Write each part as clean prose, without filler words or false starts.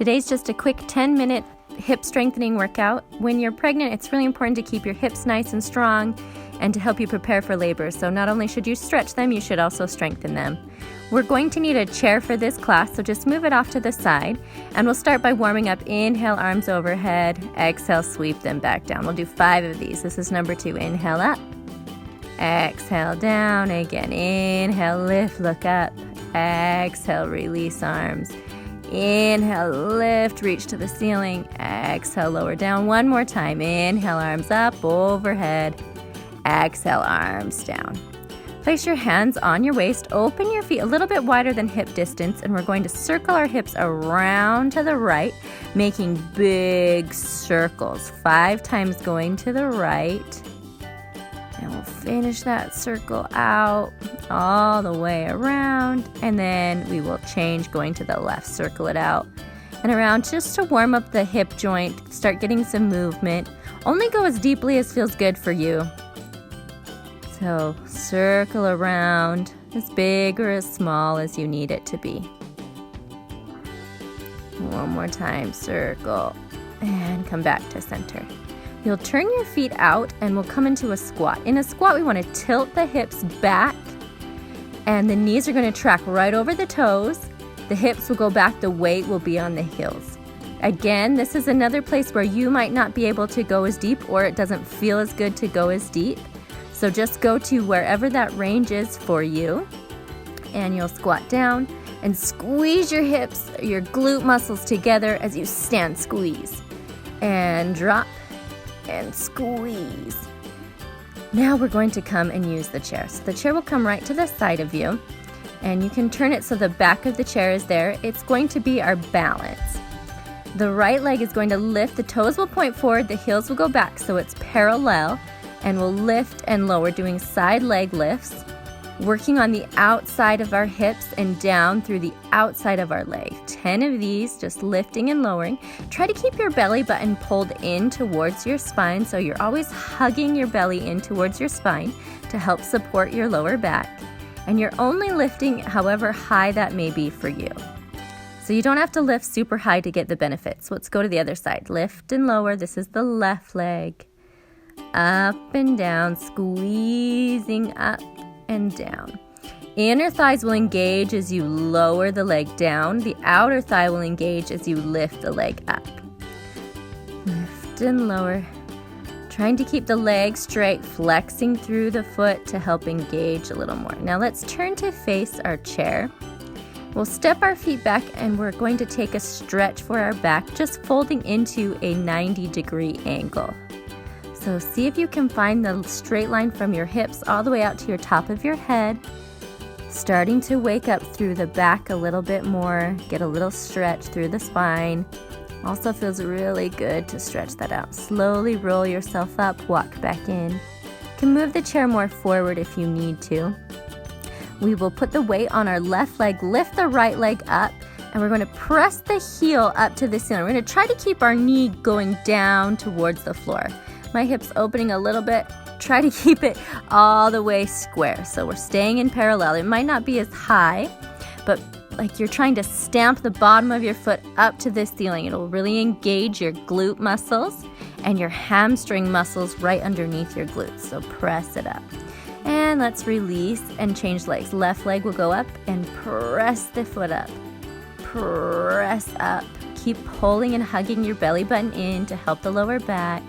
Today's just a quick 10-minute hip strengthening workout. When you're pregnant, it's really important to keep your hips nice and strong and to help you prepare for labor. So not only should you stretch them, you should also strengthen them. We're going to need a chair for this class, so just move it off to the side. And we'll start by warming up. Inhale, arms overhead. Exhale, sweep them back down. We'll do 5 of these. This is number 2. Inhale up. Exhale down. Again, inhale, lift, look up. Exhale, release arms. Inhale, lift, reach to the ceiling. Exhale, lower down. One more time. Inhale, arms up, overhead. Exhale, arms down. Place your hands on your waist. Open your feet a little bit wider than hip distance, and we're going to circle our hips around to the right, making big circles. 5 times going to the right. And we'll finish that circle out all the way around, and then we will change going to the left. Circle it out and around just to warm up the hip joint, start getting some movement. Only go as deeply as feels good for you. So circle around as big or as small as you need it to be. One more time, circle, and come back to center. You'll turn your feet out and we'll come into a squat. In a squat, we want to tilt the hips back and the knees are going to track right over the toes. The hips will go back, the weight will be on the heels. Again, this is another place where you might not be able to go as deep, or it doesn't feel as good to go as deep. So just go to wherever that range is for you, and you'll squat down and squeeze your hips, your glute muscles together as you stand. Squeeze and drop and squeeze. Now we're going to come and use the chair. So the chair will come right to the side of you, and you can turn it so the back of the chair is there. It's going to be our balance. The right leg is going to lift, the toes will point forward, the heels will go back, so it's parallel. And we'll lift and lower, doing side leg lifts, working on the outside of our hips and down through the outside of our leg. 10 of these, just lifting and lowering. Try to keep your belly button pulled in towards your spine, so you're always hugging your belly in towards your spine to help support your lower back. And you're only lifting however high that may be for you. So you don't have to lift super high to get the benefits. Let's go to the other side. Lift and lower. This is the left leg. Up and down, squeezing up and down. Inner thighs will engage as you lower the leg down. The outer thigh will engage as you lift the leg up. Lift and lower. Trying to keep the leg straight, flexing through the foot to help engage a little more. Now let's turn to face our chair. We'll step our feet back and we're going to take a stretch for our back, just folding into a 90-degree angle. So see if you can find the straight line from your hips all the way out to your top of your head. Starting to wake up through the back a little bit more. Get a little stretch through the spine. Also feels really good to stretch that out. Slowly roll yourself up, walk back in. You can move the chair more forward if you need to. We will put the weight on our left leg, lift the right leg up, and we're going to press the heel up to the ceiling. We're going to try to keep our knee going down towards the floor. My hips opening a little bit. Try to keep it all the way square. So we're staying in parallel. It might not be as high, but like you're trying to stamp the bottom of your foot up to the ceiling. It'll really engage your glute muscles and your hamstring muscles right underneath your glutes. So press it up. And let's release and change legs. Left leg will go up and press the foot up. Press up. Keep pulling and hugging your belly button in to help the lower back.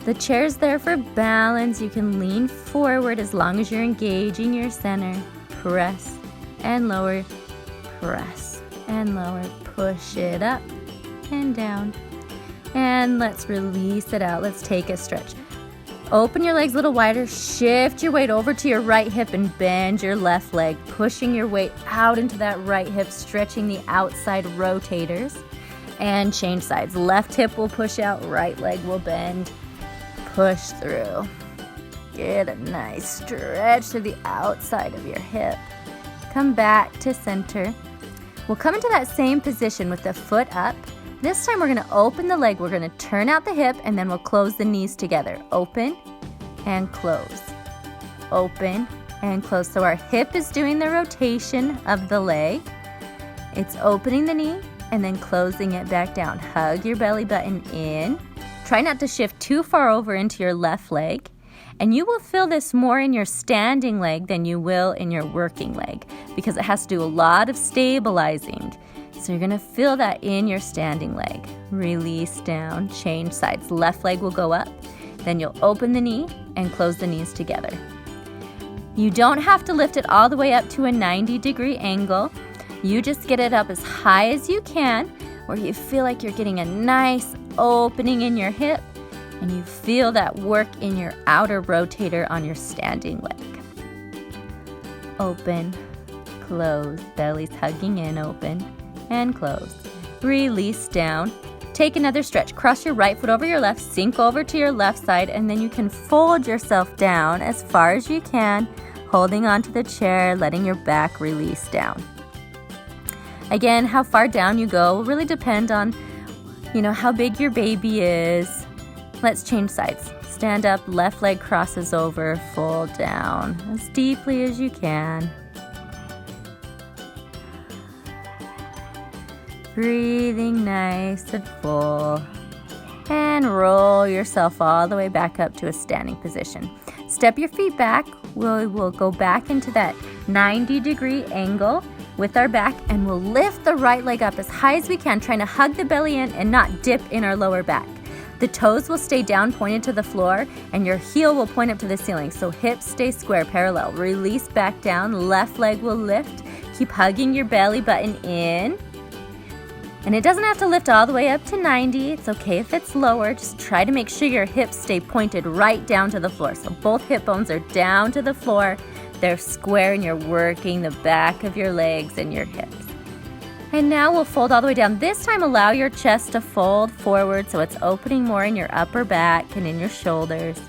The chair's there for balance. You can lean forward as long as you're engaging your center. Press and lower, press and lower. Push it up and down. And let's release it out. Let's take a stretch. Open your legs a little wider. Shift your weight over to your right hip and bend your left leg, pushing your weight out into that right hip, stretching the outside rotators. And change sides. Left hip will push out, right leg will bend. Push through. Get a nice stretch to the outside of your hip. Come back to center. We'll come into that same position with the foot up. This time we're going to open the leg. We're going to turn out the hip and then we'll close the knees together. Open and close. Open and close. So our hip is doing the rotation of the leg. It's opening the knee and then closing it back down. Hug your belly button in. Try not to shift too far over into your left leg. And you will feel this more in your standing leg than you will in your working leg because it has to do a lot of stabilizing. So you're going to feel that in your standing leg. Release down, change sides. Left leg will go up. Then you'll open the knee and close the knees together. You don't have to lift it all the way up to a 90-degree angle. You just get it up as high as you can where you feel like you're getting a nice opening in your hip. And you feel that work in your outer rotator on your standing leg. Open, close, belly's hugging in, open, and close. Release down. Take another stretch. Cross your right foot over your left, sink over to your left side, and then you can fold yourself down as far as you can, holding onto the chair, letting your back release down. Again, how far down you go will really depend on, how big your baby is. Let's change sides. Stand up, left leg crosses over, fold down as deeply as you can. Breathing nice and full. And roll yourself all the way back up to a standing position. Step your feet back. We'll go back into that 90-degree angle with our back, and we'll lift the right leg up as high as we can, trying to hug the belly in and not dip in our lower back. The toes will stay down, pointed to the floor, and your heel will point up to the ceiling. So hips stay square, parallel. Release back down. Left leg will lift. Keep hugging your belly button in. And it doesn't have to lift all the way up to 90. It's okay if it's lower. Just try to make sure your hips stay pointed right down to the floor. So both hip bones are down to the floor. They're square, and you're working the back of your legs and your hips. And now we'll fold all the way down. This time, allow your chest to fold forward so it's opening more in your upper back and in your shoulders.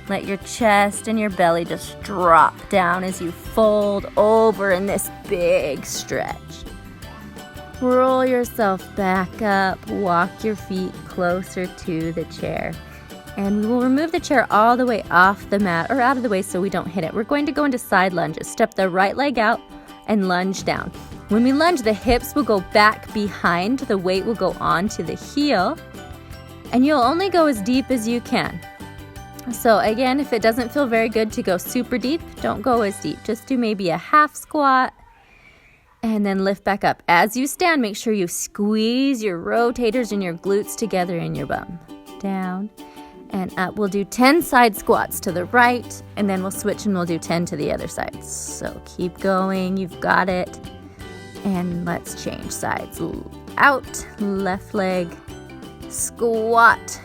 Let your chest and your belly just drop down as you fold over in this big stretch. Roll yourself back up. Walk your feet closer to the chair. And we will remove the chair all the way off the mat or out of the way so we don't hit it. We're going to go into side lunges. Step the right leg out and lunge down. When we lunge, the hips will go back behind, the weight will go onto the heel, and you'll only go as deep as you can. So again, if it doesn't feel very good to go super deep, don't go as deep. Just do maybe a half squat, and then lift back up. As you stand, make sure you squeeze your rotators and your glutes together in your bum. Down and up. We'll do 10 side squats to the right, and then we'll switch and we'll do 10 to the other side. So keep going, you've got it. And let's change sides. Out, left leg, squat,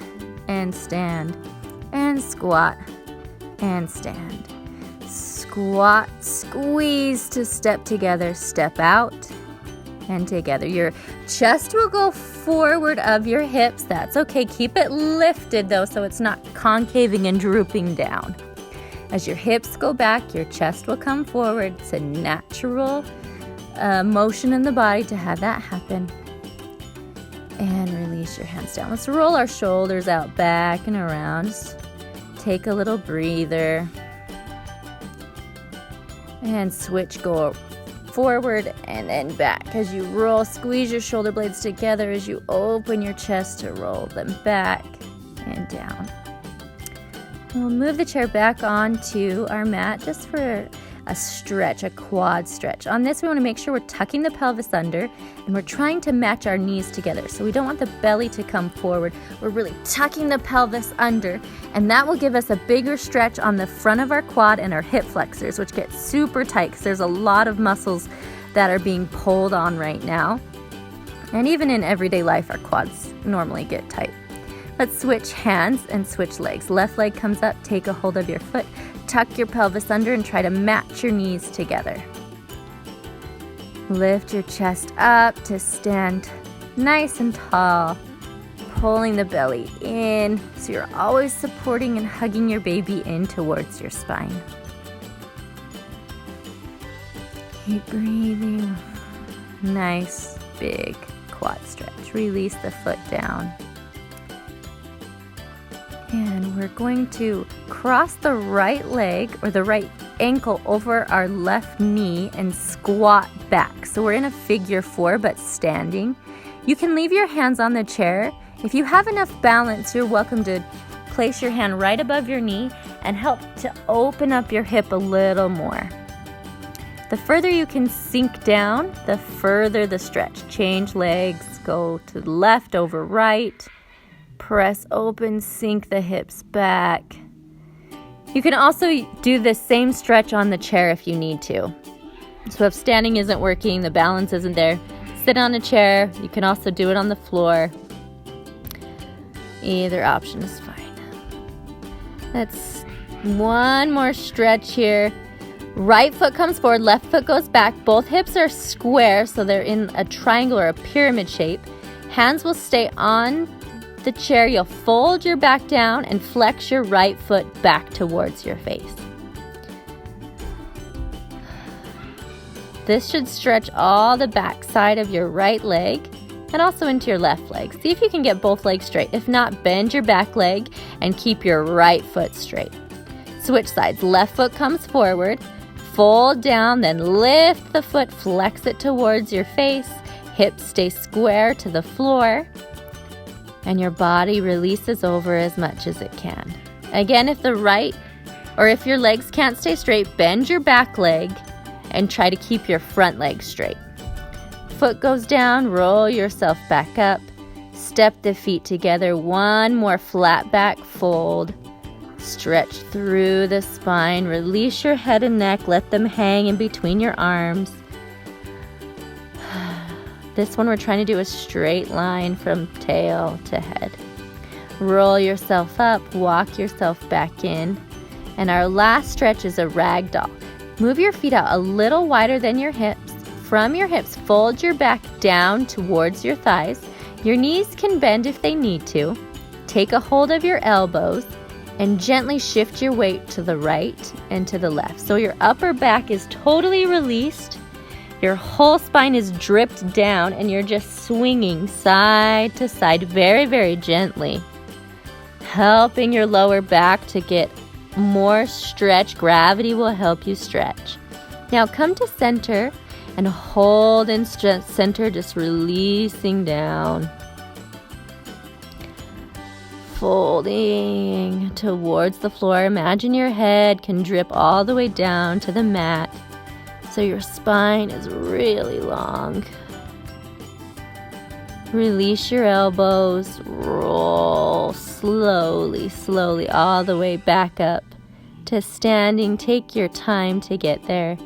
and stand, and squat, and stand. Squat, squeeze to step together, step out, and together. Your chest will go forward of your hips. That's okay. Keep it lifted though, so it's not concaving and drooping down. As your hips go back, your chest will come forward. It's a natural motion in the body to have that happen. And release your hands down. Let's roll our shoulders out back and around. Just take a little breather. And switch, go forward and then back. As you roll, squeeze your shoulder blades together as you open your chest to roll them back and down. We'll move the chair back onto our mat just for a stretch, a quad stretch. On this, we want to make sure we're tucking the pelvis under and we're trying to match our knees together. So we don't want the belly to come forward. We're really tucking the pelvis under, and that will give us a bigger stretch on the front of our quad and our hip flexors, which get super tight because there's a lot of muscles that are being pulled on right now. And even in everyday life, our quads normally get tight. Let's switch hands and switch legs. Left leg comes up, take a hold of your foot, tuck your pelvis under and try to match your knees together. Lift your chest up to stand nice and tall, pulling the belly in so you're always supporting and hugging your baby in towards your spine. Keep breathing. Nice big quad stretch. Release the foot down. And we're going to cross the right leg or the right ankle over our left knee and squat back. So we're in a figure 4 but standing. You can leave your hands on the chair. If you have enough balance, you're welcome to place your hand right above your knee and help to open up your hip a little more. The further you can sink down, the further the stretch. Change legs, go to the left over right, press open, sink the hips back. You can also do the same stretch on the chair if you need to. So if standing isn't working, the balance isn't there, sit on a chair. You can also do it on the floor. Either option is fine. That's one more stretch here. Right foot comes forward, left foot goes back. Both hips are square, so they're in a triangle or a pyramid shape. Hands will stay on the chair. You'll fold your back down and flex your right foot back towards your face. This should stretch all the back side of your right leg and also into your left leg. See if you can get both legs straight. If not, bend your back leg and keep your right foot straight. Switch sides. Left foot comes forward, fold down, then lift the foot, flex it towards your face. Hips stay square to the floor, and your body releases over as much as it can. Again, if your legs can't stay straight, bend your back leg and try to keep your front leg straight. Foot goes down, roll yourself back up, step the feet together, one more flat back fold, stretch through the spine, release your head and neck, let them hang in between your arms. This one we're trying to do a straight line from tail to head. Roll yourself up, walk yourself back in, and our last stretch is a ragdoll. Move your feet out a little wider than your hips. From your hips, fold your back down towards your thighs. Your knees can bend if they need to. Take a hold of your elbows and gently shift your weight to the right and to the left. So your upper back is totally released. Your whole spine is dripped down and you're just swinging side to side very, very gently, helping your lower back to get more stretch. Gravity will help you stretch. Now come to center and hold in center, just releasing down. Folding towards the floor. Imagine your head can drip all the way down to the mat, so your spine is really long. Release your elbows. Roll slowly, slowly all the way back up to standing. Take your time to get there.